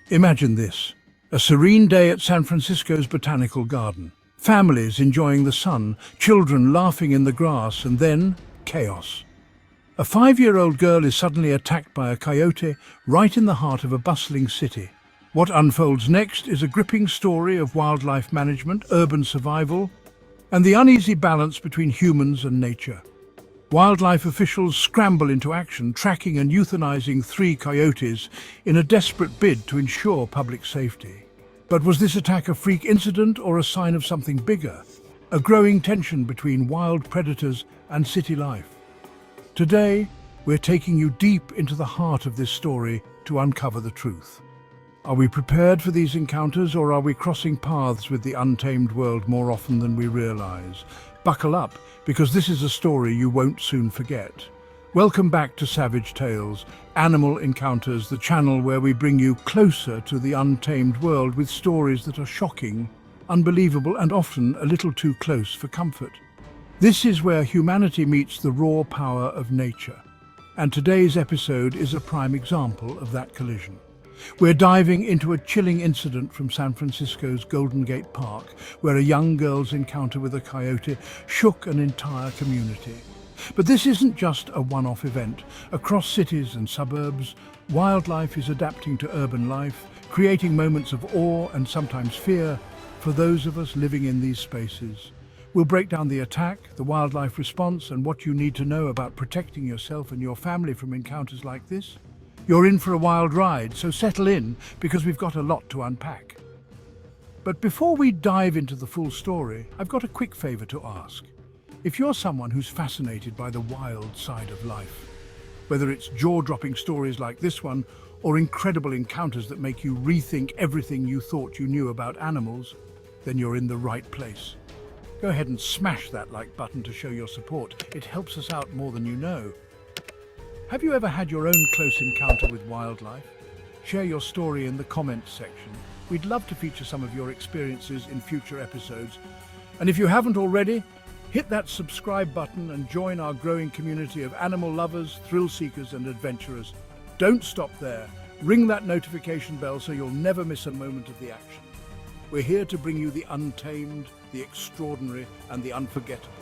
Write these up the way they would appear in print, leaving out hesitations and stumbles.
Imagine this, a serene day at San Francisco's Botanical Garden. Families enjoying the sun, children laughing in the grass, and then chaos. A 5-year-old girl is suddenly attacked by a coyote right in the heart of a bustling city. What unfolds next is a gripping story of wildlife management, urban survival, and the uneasy balance between humans and nature. Wildlife officials scramble into action, tracking and euthanizing 3 coyotes in a desperate bid to ensure public safety. But was this attack a freak incident or a sign of something bigger? A growing tension between wild predators and city life. Today, we're taking you deep into the heart of this story to uncover the truth. Are we prepared for these encounters, or are we crossing paths with the untamed world more often than we realize? Buckle up, because this is a story you won't soon forget. Welcome back to Savage Tales, Animal Encounters, the channel where we bring you closer to the untamed world with stories that are shocking, unbelievable, and often a little too close for comfort. This is where humanity meets the raw power of nature. And today's episode is a prime example of that collision. We're diving into a chilling incident from San Francisco's Golden Gate Park, where a young girl's encounter with a coyote shook an entire community. But this isn't just a one-off event. Across cities and suburbs, wildlife is adapting to urban life, creating moments of awe and sometimes fear for those of us living in these spaces. We'll break down the attack, the wildlife response, and what you need to know about protecting yourself and your family from encounters like this. You're in for a wild ride, so settle in, because we've got a lot to unpack. But before we dive into the full story, I've got a quick favor to ask. If you're someone who's fascinated by the wild side of life, whether it's jaw-dropping stories like this one, or incredible encounters that make you rethink everything you thought you knew about animals, then you're in the right place. Go ahead and smash that like button to show your support. It helps us out more than you know. Have you ever had your own close encounter with wildlife? Share your story in the comments section. We'd love to feature some of your experiences in future episodes. And if you haven't already, hit that subscribe button and join our growing community of animal lovers, thrill seekers, and adventurers. Don't stop there. Ring that notification bell so you'll never miss a moment of the action. We're here to bring you the untamed, the extraordinary, and the unforgettable.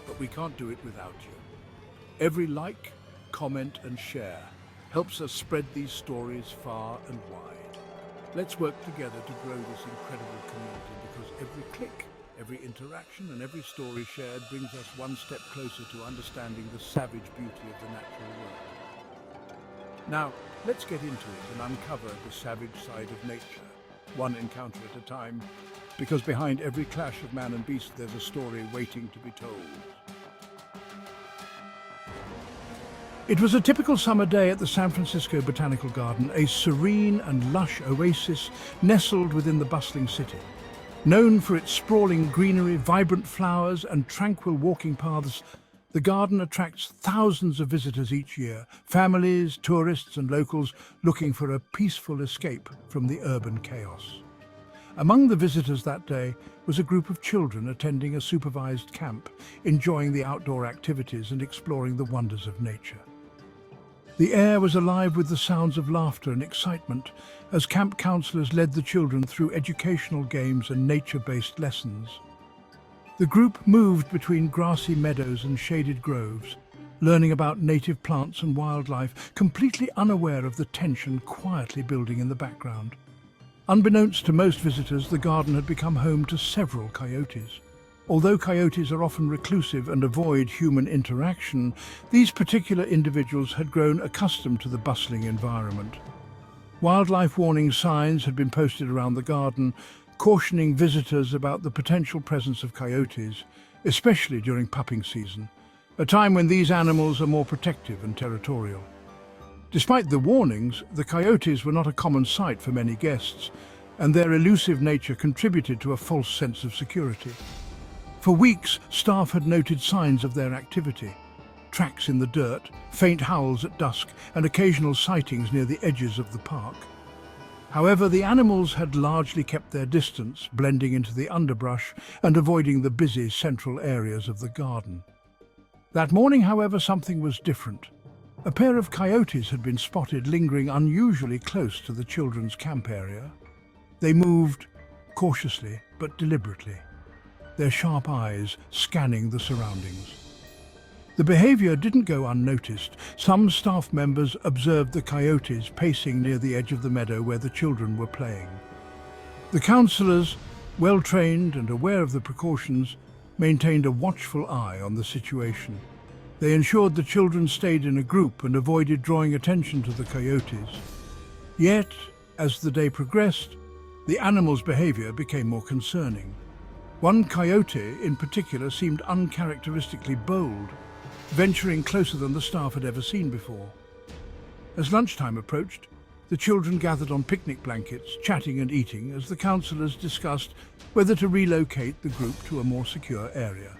But we can't do it without you. Every like, comment, and share helps us spread these stories far and wide. Let's work together to grow this incredible community, because every click, every interaction, and every story shared brings us one step closer to understanding the savage beauty of the natural world. Now, let's get into it and uncover the savage side of nature, one encounter at a time, because behind every clash of man and beast there's a story waiting to be told. It was a typical summer day at the San Francisco Botanical Garden, a serene and lush oasis nestled within the bustling city. Known for its sprawling greenery, vibrant flowers, and tranquil walking paths, the garden attracts thousands of visitors each year, families, tourists, and locals looking for a peaceful escape from the urban chaos. Among the visitors that day was a group of children attending a supervised camp, enjoying the outdoor activities and exploring the wonders of nature. The air was alive with the sounds of laughter and excitement as camp counselors led the children through educational games and nature-based lessons. The group moved between grassy meadows and shaded groves, learning about native plants and wildlife, completely unaware of the tension quietly building in the background. Unbeknownst to most visitors, the garden had become home to several coyotes. Although coyotes are often reclusive and avoid human interaction, these particular individuals had grown accustomed to the bustling environment. Wildlife warning signs had been posted around the garden, cautioning visitors about the potential presence of coyotes, especially during pupping season, a time when these animals are more protective and territorial. Despite the warnings, the coyotes were not a common sight for many guests, and their elusive nature contributed to a false sense of security. For weeks, staff had noted signs of their activity: tracks in the dirt, faint howls at dusk, and occasional sightings near the edges of the park. However, the animals had largely kept their distance, blending into the underbrush and avoiding the busy central areas of the garden. That morning, however, something was different. A pair of coyotes had been spotted lingering unusually close to the children's camp area. They moved cautiously but deliberately, their sharp eyes scanning the surroundings. The behavior didn't go unnoticed. Some staff members observed the coyotes pacing near the edge of the meadow where the children were playing. The counselors, well trained and aware of the precautions, maintained a watchful eye on the situation. They ensured the children stayed in a group and avoided drawing attention to the coyotes. Yet, as the day progressed, the animals' behavior became more concerning. One coyote in particular seemed uncharacteristically bold, venturing closer than the staff had ever seen before. As lunchtime approached, the children gathered on picnic blankets, chatting and eating as the counselors discussed whether to relocate the group to a more secure area.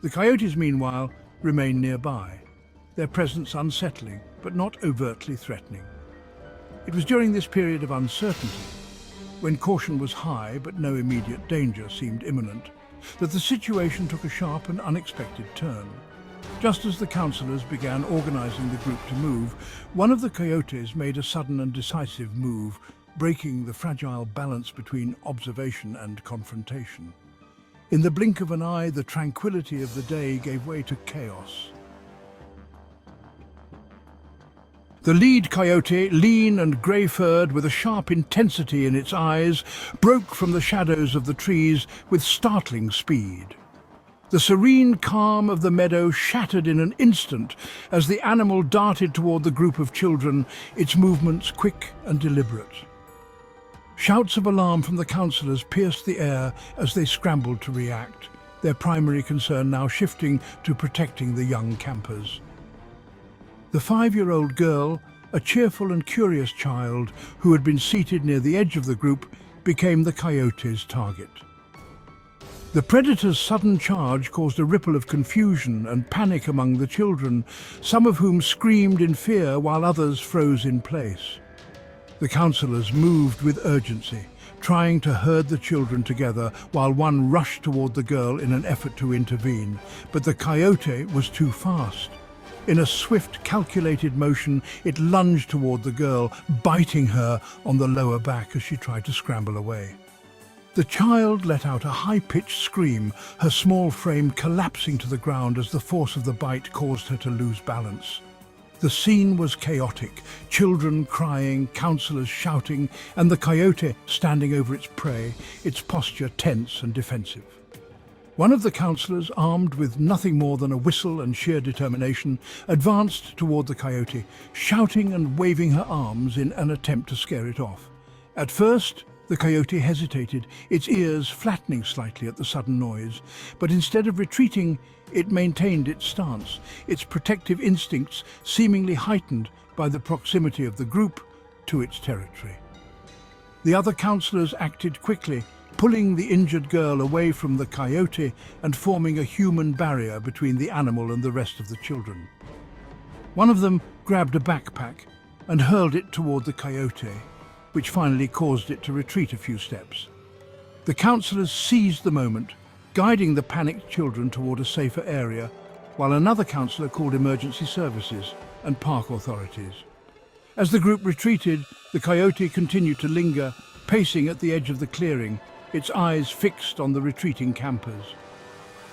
The coyotes, meanwhile, remained nearby, their presence unsettling but not overtly threatening. It was during this period of uncertainty, when caution was high but no immediate danger seemed imminent, that the situation took a sharp and unexpected turn. Just as the counselors began organizing the group to move, one of the coyotes made a sudden and decisive move, breaking the fragile balance between observation and confrontation. In the blink of an eye, the tranquility of the day gave way to chaos. The lead coyote, lean and grey-furred with a sharp intensity in its eyes, broke from the shadows of the trees with startling speed. The serene calm of the meadow shattered in an instant as the animal darted toward the group of children, its movements quick and deliberate. Shouts of alarm from the counselors pierced the air as they scrambled to react, their primary concern now shifting to protecting the young campers. The 5-year-old girl, a cheerful and curious child who had been seated near the edge of the group, became the coyote's target. The predator's sudden charge caused a ripple of confusion and panic among the children, some of whom screamed in fear while others froze in place. The counselors moved with urgency, trying to herd the children together while one rushed toward the girl in an effort to intervene. But the coyote was too fast. In a swift, calculated motion, it lunged toward the girl, biting her on the lower back as she tried to scramble away. The child let out a high-pitched scream, her small frame collapsing to the ground as the force of the bite caused her to lose balance. The scene was chaotic, children crying, counselors shouting, and the coyote standing over its prey, its posture tense and defensive. One of the counselors, armed with nothing more than a whistle and sheer determination, advanced toward the coyote, shouting and waving her arms in an attempt to scare it off. At first, the coyote hesitated, its ears flattening slightly at the sudden noise, but instead of retreating, it maintained its stance, its protective instincts seemingly heightened by the proximity of the group to its territory. The other counselors acted quickly, pulling the injured girl away from the coyote and forming a human barrier between the animal and the rest of the children. One of them grabbed a backpack and hurled it toward the coyote, which finally caused it to retreat a few steps. The counselors seized the moment, guiding the panicked children toward a safer area, while another counselor called emergency services and park authorities. As the group retreated, the coyote continued to linger, pacing at the edge of the clearing, its eyes fixed on the retreating campers.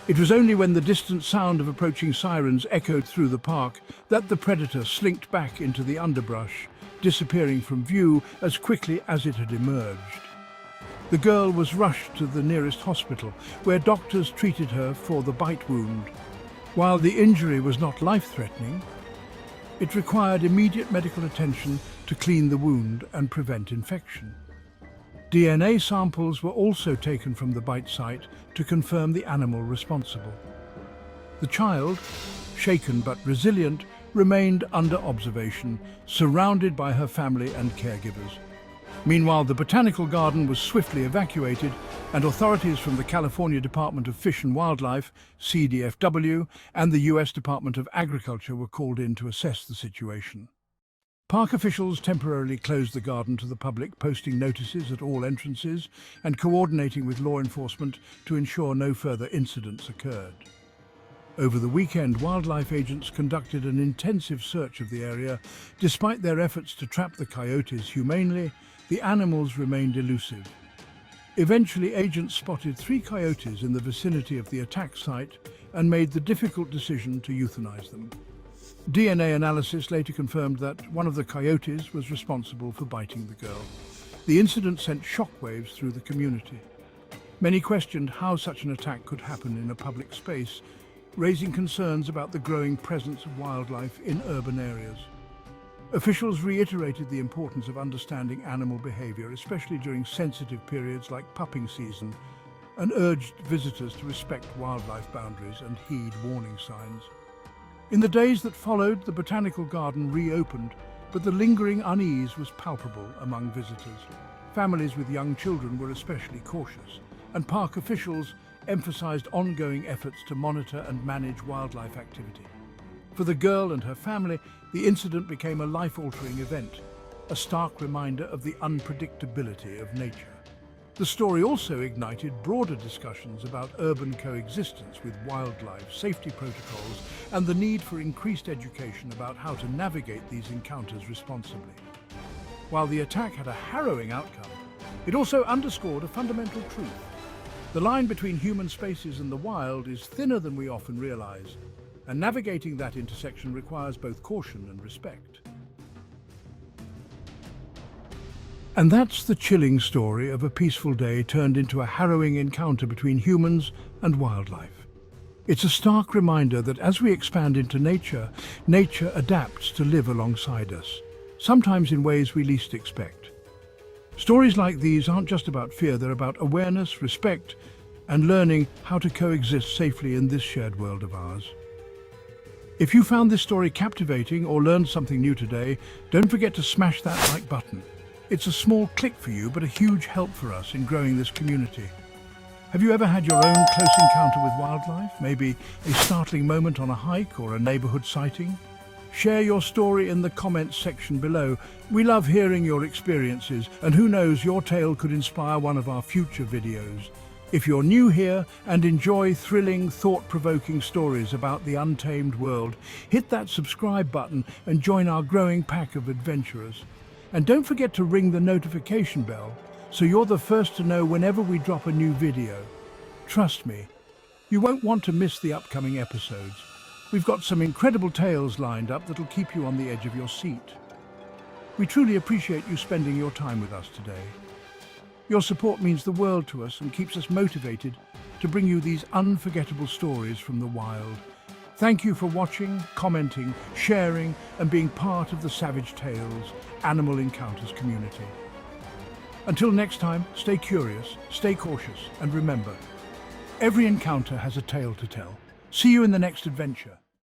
It was only when the distant sound of approaching sirens echoed through the park that the predator slinked back into the underbrush, disappearing from view as quickly as it had emerged. The girl was rushed to the nearest hospital, where doctors treated her for the bite wound. While the injury was not life-threatening, it required immediate medical attention to clean the wound and prevent infection. DNA samples were also taken from the bite site to confirm the animal responsible. The child, shaken but resilient, remained under observation, surrounded by her family and caregivers. Meanwhile, the botanical garden was swiftly evacuated, and authorities from the California Department of Fish and Wildlife, CDFW, and the U.S. Department of Agriculture were called in to assess the situation. Park officials temporarily closed the garden to the public, posting notices at all entrances and coordinating with law enforcement to ensure no further incidents occurred. Over the weekend, wildlife agents conducted an intensive search of the area. Despite their efforts to trap the coyotes humanely, the animals remained elusive. Eventually, agents spotted 3 coyotes in the vicinity of the attack site and made the difficult decision to euthanize them. DNA analysis later confirmed that one of the coyotes was responsible for biting the girl. The incident sent shockwaves through the community. Many questioned how such an attack could happen in a public space, raising concerns about the growing presence of wildlife in urban areas. Officials reiterated the importance of understanding animal behavior, especially during sensitive periods like pupping season, and urged visitors to respect wildlife boundaries and heed warning signs. In the days that followed, the Botanical Garden reopened, but the lingering unease was palpable among visitors. Families with young children were especially cautious, and park officials emphasized ongoing efforts to monitor and manage wildlife activity. For the girl and her family, the incident became a life-altering event, a stark reminder of the unpredictability of nature. The story also ignited broader discussions about urban coexistence with wildlife, safety protocols, and the need for increased education about how to navigate these encounters responsibly. While the attack had a harrowing outcome, it also underscored a fundamental truth. The line between human spaces and the wild is thinner than we often realize, and navigating that intersection requires both caution and respect. And that's the chilling story of a peaceful day turned into a harrowing encounter between humans and wildlife. It's a stark reminder that as we expand into nature, nature adapts to live alongside us, sometimes in ways we least expect. Stories like these aren't just about fear, they're about awareness, respect, and learning how to coexist safely in this shared world of ours. If you found this story captivating or learned something new today, don't forget to smash that like button. It's a small click for you, but a huge help for us in growing this community. Have you ever had your own close encounter with wildlife? Maybe a startling moment on a hike or a neighborhood sighting? Share your story in the comments section below. We love hearing your experiences, and who knows, your tale could inspire one of our future videos. If you're new here and enjoy thrilling, thought-provoking stories about the untamed world, hit that subscribe button and join our growing pack of adventurers. And don't forget to ring the notification bell so you're the first to know whenever we drop a new video. Trust me, you won't want to miss the upcoming episodes. We've got some incredible tales lined up that'll keep you on the edge of your seat. We truly appreciate you spending your time with us today. Your support means the world to us and keeps us motivated to bring you these unforgettable stories from the wild. Thank you for watching, commenting, sharing, and being part of the Savage Tales Animal Encounters community. Until next time, stay curious, stay cautious, and remember, every encounter has a tale to tell. See you in the next adventure.